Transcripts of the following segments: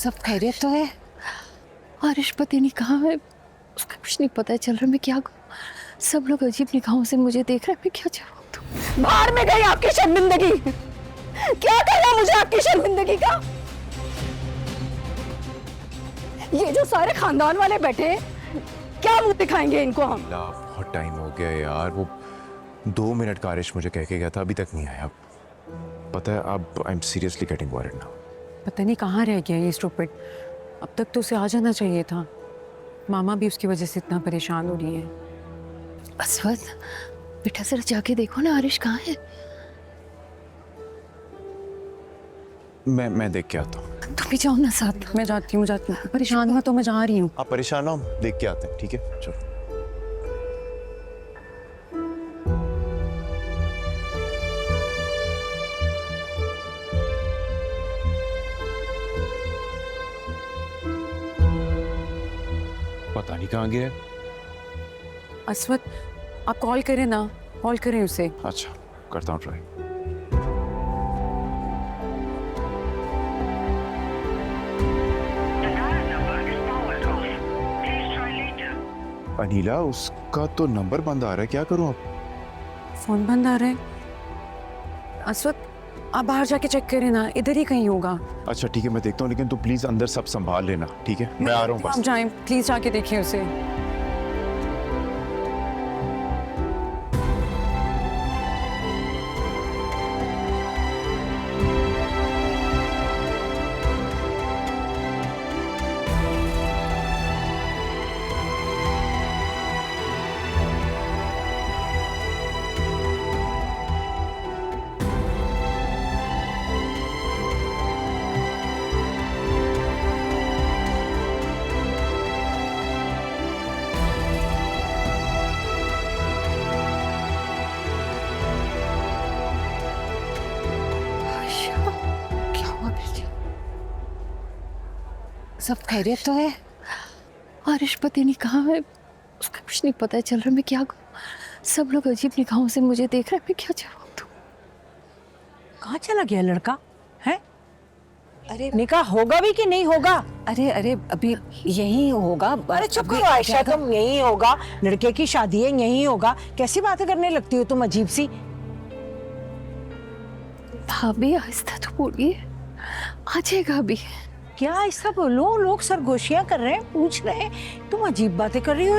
सब खैरियत तो है? आरिश पति नहीं कहाँ है, उसका कुछ नहीं पता चल रहा। मैं क्या करूं? सब लोग अजीब निगाहों से मुझे देख रहे हैं। मैं क्या जवाब दूं? बाहर में गई आपकी शर्मिंदगी। क्या करना मुझे आपकी शर्मिंदगी का? ये जो सारे खानदान वाले बैठे हैं, क्या मुंह दिखाएंगे इनको हम? बहुत टाइम हो गया यार, वो 2 मिनट का आरिश मुझे कह के गया था, अभी तक नहीं आया। पता है, अब I am seriously getting worried now. पता नहीं कहाँ रह गया ये स्टूपिड। अब तक तो उसे आ जाना चाहिए था। मामा भी उसकी वजह से इतना परेशान हो रही है। अस्वद, बेटा जरा जाके देखो ना आरिश कहाँ है। मैं देख के आता हूँ। तुम भी जाओ ना साथ। मैं जाती हूँ परेशान हुआ तो मैं जा रही हूँ। आप परेशान हो, हम देख के आते हैं, ठीक है? चलो। पता नहीं कहाँ गया है। अस्वद, आप कॉल करें ना, कॉल करें उसे। अच्छा, करता हूँ ट्राई। अनीला, उसका तो नंबर बंद आ रहा है, क्या करूं अब? फोन बंद आ रहा है। अस्वद, आप बाहर जाके चेक करें ना, इधर ही कहीं होगा। अच्छा ठीक है, मैं देखता हूँ, लेकिन तू प्लीज अंदर सब संभाल लेना, ठीक है? मैं आ रहा हूँ आप बस। जाएं, प्लीज जाके देखिए उसे। सब खैरियत तो है? आरिश पति नहीं कहाँ है, उसका कुछ नहीं पता चल रहा। मैं क्या करूं? सब लोग अजीब निगाहों से मुझे देख रहे हैं। मैं क्या जवाब दूं? कहाँ चला गया लड़का है? अरे निकाह होगा भी कि नहीं होगा? अरे अरे अभी यही होगा। अरे चुप करो आयशा, तुम यही होगा, लड़के की शादी है यही होगा, कैसी बातें करने लगती हो तुम अजीब सी। भाभी आहिस्ता तो बोलिए, आ जाएगा अभी। क्या ऐसा बोलो, लोग सरगोशियां कर रहे हैं, पूछ रहे हैं, तुम अजीब बातें कर रही हो।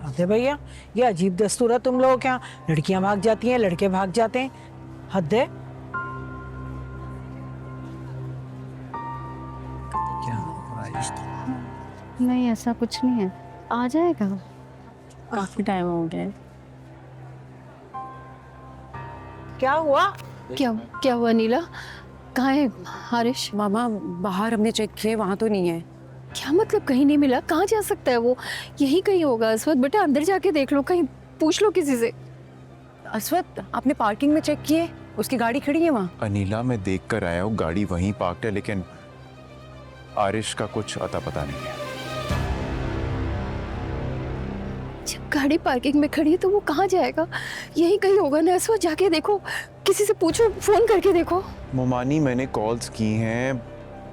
अरे भैया, ये अजीब दस्तूर है तुम लोगों के यहाँ, लड़कियां भाग जाती हैं, लड़के भाग जाते हैं, हद है। नहीं ऐसा कुछ नहीं है, आ जाएगा, काफी टाइम हो गया है। क्या हुआ? क्या हुआ नीला? कहाँ है आरिश? मामा, बाहर हमने चेक किए, वहाँ तो नहीं है। क्या मतलब कहीं नहीं मिला? कहाँ जा सकता है वो? यही कहीं होगा। अस्वद बेटा अंदर जाके देख लो, कहीं पूछ लो किसी से। अस्वद, आपने पार्किंग में चेक किए? उसकी गाड़ी खड़ी है वहाँ। अनीला, मैं देख कर आया हूँ, गाड़ी वहीं पार्क्ड है, लेकिन आरिश का कुछ अता पता नहीं है। जब गाड़ी पार्किंग में खड़ी है तो वो कहाँ जाएगा? यही कहीं होगा ना। अस्वद जाके देखो, किसी से पूछो, फोन करके देखो। मोमानी, मैंने कॉल्स की हैं,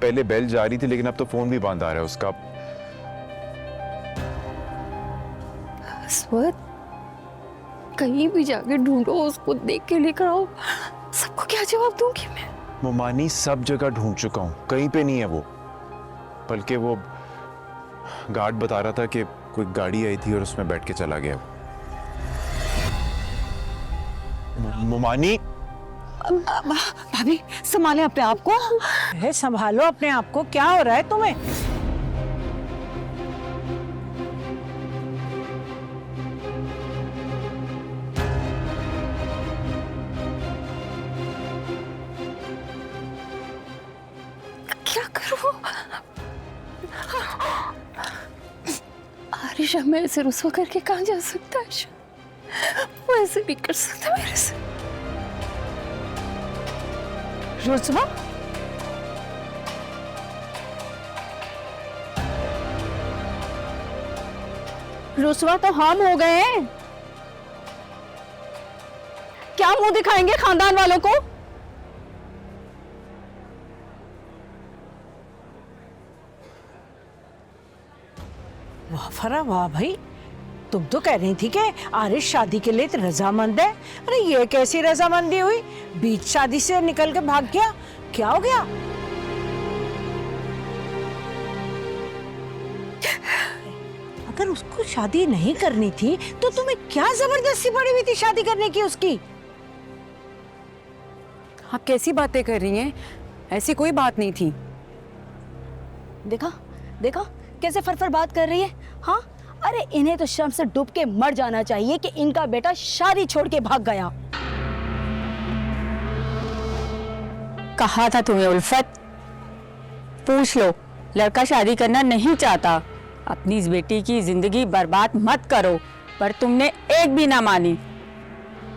पहले बेल जा रही थी, लेकिन अब तो फोन भी बंद आ रहा है उसका। अस्वद, कहीं भी जाके ढूंढो, उसको देख के लेकर आओ। सबको क्या जवाब दूंगी मैं? मोमानी, सब जगह ढूंढ चुका हूँ, कहीं पे नहीं है वो। बल्कि वो गार्ड बता रहा था कि कोई गाड़ी आई थी और उसमें बैठ के चला गया। मोमानी, भाभी संभाले अपने आप को। है, संभालो अपने आप को, क्या हो रहा है तुम्हें? क्या करूं? आरिश मैं ऐसे रुसवा करके कहाँ जा सकता है? वो ऐसे नहीं कर सकता मेरे से। रुसवा? रुसवा तो हम हो गए हैं। क्या मुंह दिखाएंगे खानदान वालों को? वाह फरा वाह भाई, तुम तो कह रही थी कि आरिश शादी के लिए रजामंद है। अरे ये कैसी रजामंदी हुई? बीच शादी से निकल के भाग गया, क्या हो गया? अगर उसको शादी नहीं करनी थी तो तुम्हें क्या जबरदस्ती पड़ी हुई थी शादी करने की उसकी? आप कैसी बातें कर रही हैं? ऐसी कोई बात नहीं थी। देखा देखा कैसे फरफर बात कर रही है। हाँ, अरे इन्हें तो शर्म से डूब के मर जाना चाहिए कि इनका बेटा शादी छोड़ के भाग गया। कहा था तुम्हें उल्फत, पूछ लो, लड़का शादी करना नहीं चाहता। अपनी इस बेटी की जिंदगी बर्बाद मत करो, पर तुमने एक भी ना मानी।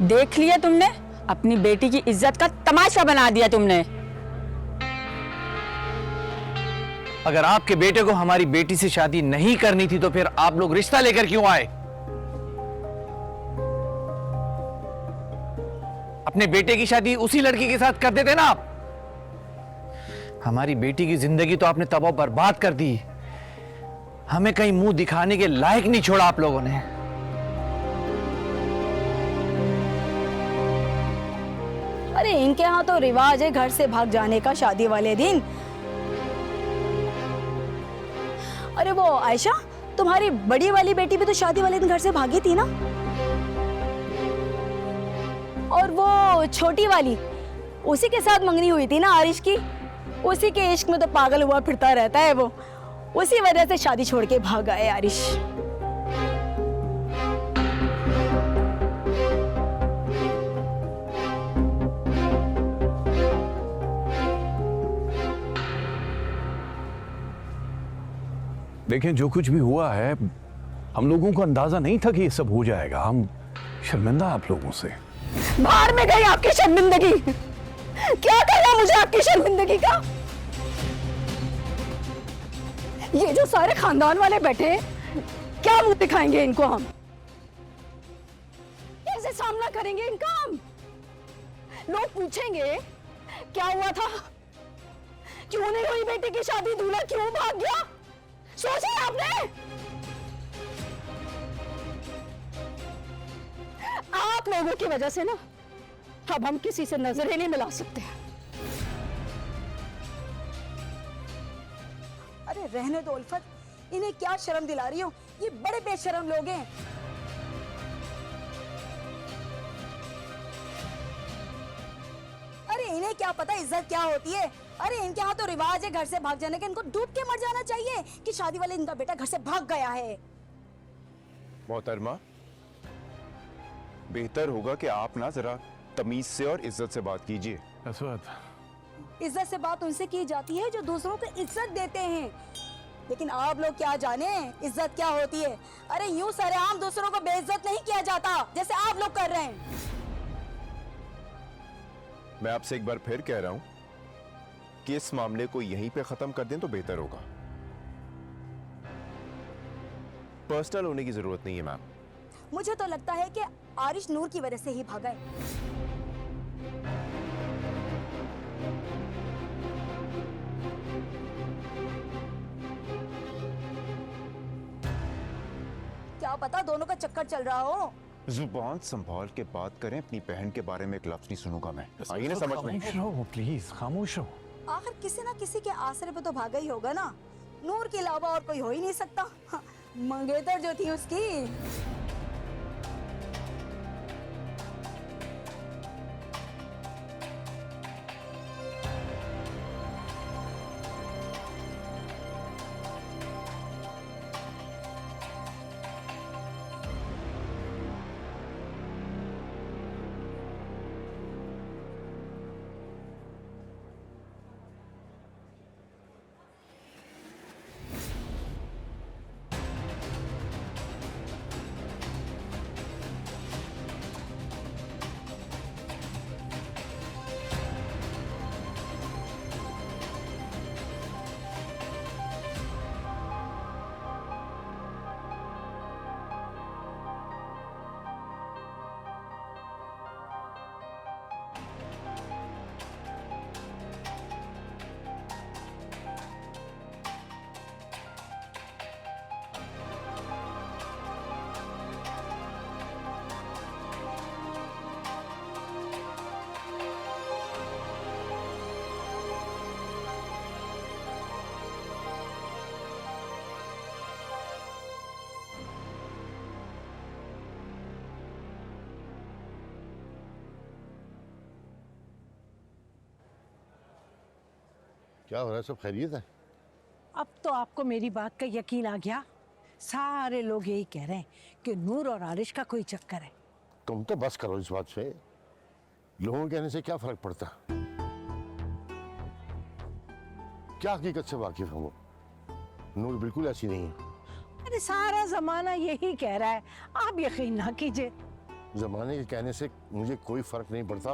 देख लिया तुमने, अपनी बेटी की इज्जत का तमाशा बना दिया तुमने। अगर आपके बेटे को हमारी बेटी से शादी नहीं करनी थी तो फिर आप लोग रिश्ता लेकर क्यों आए? अपने बेटे की शादी उसी लड़की के साथ कर देते ना आप। हमारी बेटी की जिंदगी तो आपने तबाह बर्बाद कर दी। हमें कहीं मुंह दिखाने के लायक नहीं छोड़ा आप लोगों ने। अरे इनके यहाँ तो रिवाज है घर से भाग जाने का शादी वाले दिन। अरे वो आयशा, तुम्हारी बड़ी वाली बेटी भी तो शादी वाले दिन घर से भागी थी ना? और वो छोटी वाली, उसी के साथ मंगनी हुई थी ना आरिश की। उसी के इश्क में तो पागल हुआ फिरता रहता है वो। उसी वजह से शादी छोड़ के भाग गए आरिश। देखें, जो कुछ भी हुआ है हम लोगों को अंदाजा नहीं था कि ये सब हो जाएगा। हम शर्मिंदा आप लोगों से। बाहर में गई आपकी शर्मिंदगी। क्या करना मुझे आपकी शर्मिंदगी का? ये जो सारे खानदान वाले बैठे हैं, क्या मुंह दिखाएंगे इनको हम? कैसे सामना करेंगे इनका हम? लोग पूछेंगे क्या हुआ था, क्यों नहीं हुई बेटी की शादी, दूल्हा क्यों भाग गया? सोचिए आपने। आप लोगों की वजह से ना अब हम किसी से नजर ही नहीं मिला सकते। अरे रहने दो उल्फत, इन्हें क्या शर्म दिला रही हो? ये बड़े बेशर्म लोग हैं। अरे इन्हें क्या पता इज्जत क्या होती है? अरे इनके यहाँ तो रिवाज है घर से भाग जाने का। इनको डूब के मर जाना चाहिए कि शादी वाले इनका बेटा घर से भाग गया है। मोहतरमा, बेहतर होगा कि आप ना जरा तमीज से और इज्जत से बात कीजिए। इज्जत से बात उनसे की जाती है जो दूसरों को इज्जत देते हैं, लेकिन आप लोग क्या जाने इज्जत क्या होती है। अरे यूं सरेआम दूसरों को बेइज्जत नहीं किया जाता जैसे आप लोग कर रहे हैं। मैं आपसे एक बार फिर कह रहा हूं कि इस मामले को यहीं पे खत्म कर दें तो बेहतर होगा। पर्सनल होने की जरूरत नहीं है मैम। मुझे तो लगता है कि आरिश नूर की वजह से ही भागा है। क्या पता दोनों का चक्कर चल रहा हो। जुबान संभाल के बात करें, अपनी बहन के बारे में एक लफ्ज नहीं सुनूंगा मैं। आइए ना समझ में। प्लीज खामोश हो। आखिर किसी ना किसी के आसरे पे तो भागा ही होगा ना। नूर के अलावा और कोई हो ही नहीं सकता। हाँ, मंगेतर जो थी उसकी। क्या हो रहा है? सब खैरियत है? अब तो आपको मेरी बात का यकीन आ गया। सारे लोग यही कह रहे हैं कि नूर और आरिश का कोई चक्कर है। तुम तो बस करो इस बात से। लोगों के कहने से क्या फर्क पड़ता? क्या हकीकत से वाकिफ है वो? नूर बिल्कुल ऐसी नहीं है। अरे सारा जमाना यही कह रहा है, आप यकीन ना कीजिए। जमाने के कहने से मुझे कोई फर्क नहीं पड़ता,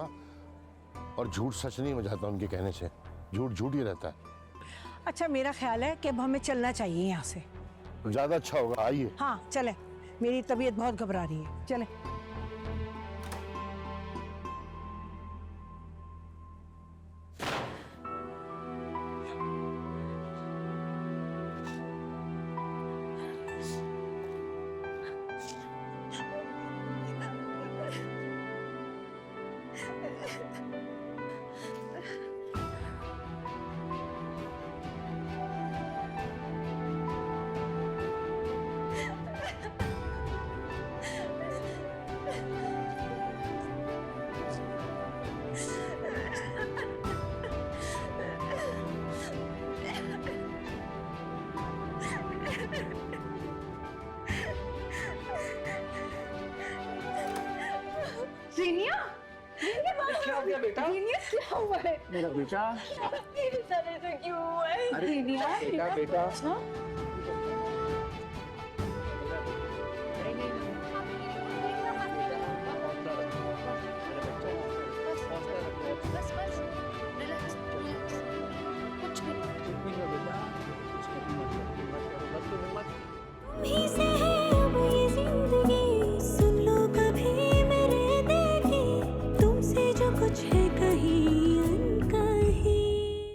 और झूठ सच नहीं हो जाता उनके कहने से। झूठ झूठ ही रहता है। अच्छा, मेरा ख्याल है कि अब हमें चलना चाहिए यहाँ से। ज्यादा अच्छा होगा, आइए। हाँ चले, मेरी तबीयत बहुत घबरा रही है। चले। क्या हो गया बेटा? क्या हुआ है? मेरा बेटा, मेरी तरह से क्यों हुआ है? बेटा, बेटा,